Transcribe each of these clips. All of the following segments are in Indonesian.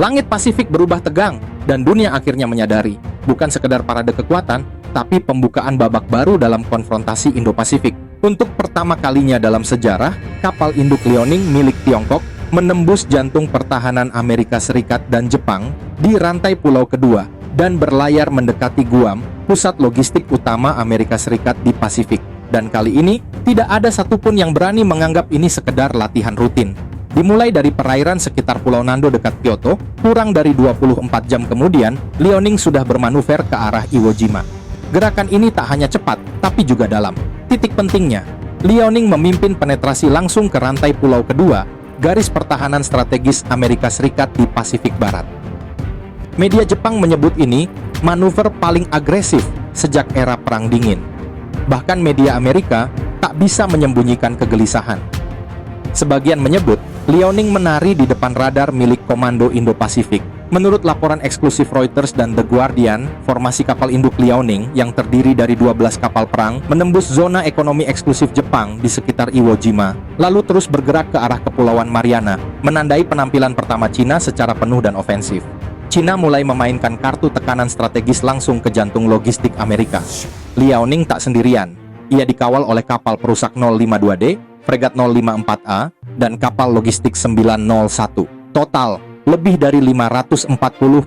Langit Pasifik berubah tegang, dan dunia akhirnya menyadari, bukan sekedar parade kekuatan, tapi pembukaan babak baru dalam konfrontasi Indo-Pasifik. Untuk pertama kalinya dalam sejarah, kapal induk Liaoning milik Tiongkok menembus jantung pertahanan Amerika Serikat dan Jepang di rantai pulau kedua dan berlayar mendekati Guam, pusat logistik utama Amerika Serikat di Pasifik. Dan kali ini, tidak ada satupun yang berani menganggap ini sekedar latihan rutin. Dimulai dari perairan sekitar Pulau Nando dekat Kyoto, kurang dari 24 jam kemudian, Liaoning sudah bermanuver ke arah Iwo Jima. Gerakan ini tak hanya cepat, tapi juga dalam. Titik pentingnya, Liaoning memimpin penetrasi langsung ke rantai pulau kedua, garis pertahanan strategis Amerika Serikat di Pasifik Barat. Media Jepang menyebut ini manuver paling agresif sejak era Perang Dingin. Bahkan media Amerika tak bisa menyembunyikan kegelisahan. Sebagian menyebut, Liaoning menari di depan radar milik Komando Indo-Pasifik. Menurut laporan eksklusif Reuters dan The Guardian, formasi kapal induk Liaoning yang terdiri dari 12 kapal perang menembus zona ekonomi eksklusif Jepang di sekitar Iwo Jima, lalu terus bergerak ke arah Kepulauan Mariana, menandai penampilan pertama Cina secara penuh dan ofensif. Cina mulai memainkan kartu tekanan strategis langsung ke jantung logistik Amerika. Liaoning tak sendirian. Ia dikawal oleh kapal perusak 052D, fregat 054A, dan kapal logistik 901. Total, lebih dari 540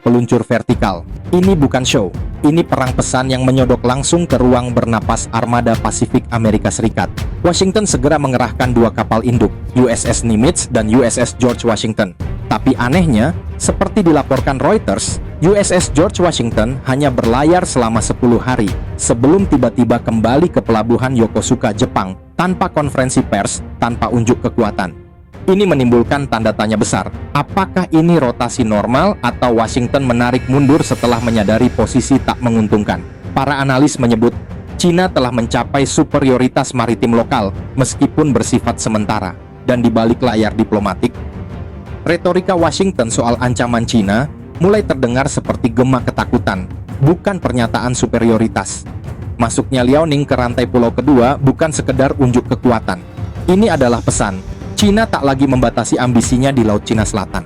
peluncur vertikal. Ini bukan show. Ini perang pesan yang menyodok langsung ke ruang bernapas armada Pasifik Amerika Serikat. Washington segera mengerahkan dua kapal induk, USS Nimitz dan USS George Washington. Tapi anehnya, seperti dilaporkan Reuters, USS George Washington hanya berlayar selama 10 hari sebelum tiba-tiba kembali ke pelabuhan Yokosuka, Jepang, tanpa konferensi pers, tanpa unjuk kekuatan. Ini menimbulkan tanda tanya besar. Apakah ini rotasi normal atau Washington menarik mundur setelah menyadari posisi tak menguntungkan? Para analis menyebut, Cina telah mencapai superioritas maritim lokal meskipun bersifat sementara. Dan di balik layar diplomatik, retorika Washington soal ancaman Cina mulai terdengar seperti gema ketakutan, bukan pernyataan superioritas. Masuknya Liaoning ke rantai pulau kedua bukan sekedar unjuk kekuatan. Ini adalah pesan, Cina tak lagi membatasi ambisinya di Laut Cina Selatan.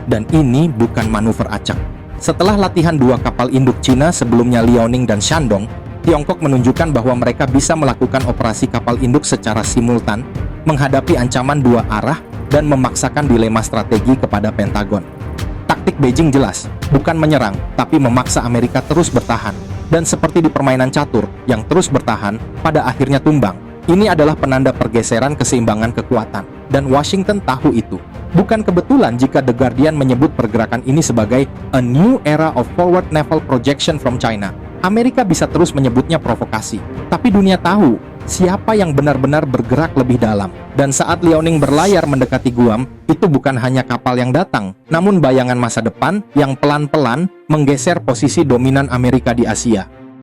Dan ini bukan manuver acak. Setelah latihan dua kapal induk Cina sebelumnya Liaoning dan Shandong, Tiongkok menunjukkan bahwa mereka bisa melakukan operasi kapal induk secara simultan, menghadapi ancaman dua arah, dan memaksakan dilema strategi kepada Pentagon. Taktik Beijing jelas, bukan menyerang, tapi memaksa Amerika terus bertahan. Dan seperti di permainan catur, yang terus bertahan, pada akhirnya tumbang. Ini adalah penanda pergeseran keseimbangan kekuatan, dan Washington tahu itu. Bukan kebetulan jika The Guardian menyebut pergerakan ini sebagai a new era of forward naval projection from China. Amerika bisa terus menyebutnya provokasi, tapi dunia tahu siapa yang benar-benar bergerak lebih dalam. Dan saat Liaoning berlayar mendekati Guam, itu bukan hanya kapal yang datang, namun bayangan masa depan yang pelan-pelan menggeser posisi dominan Amerika di Asia.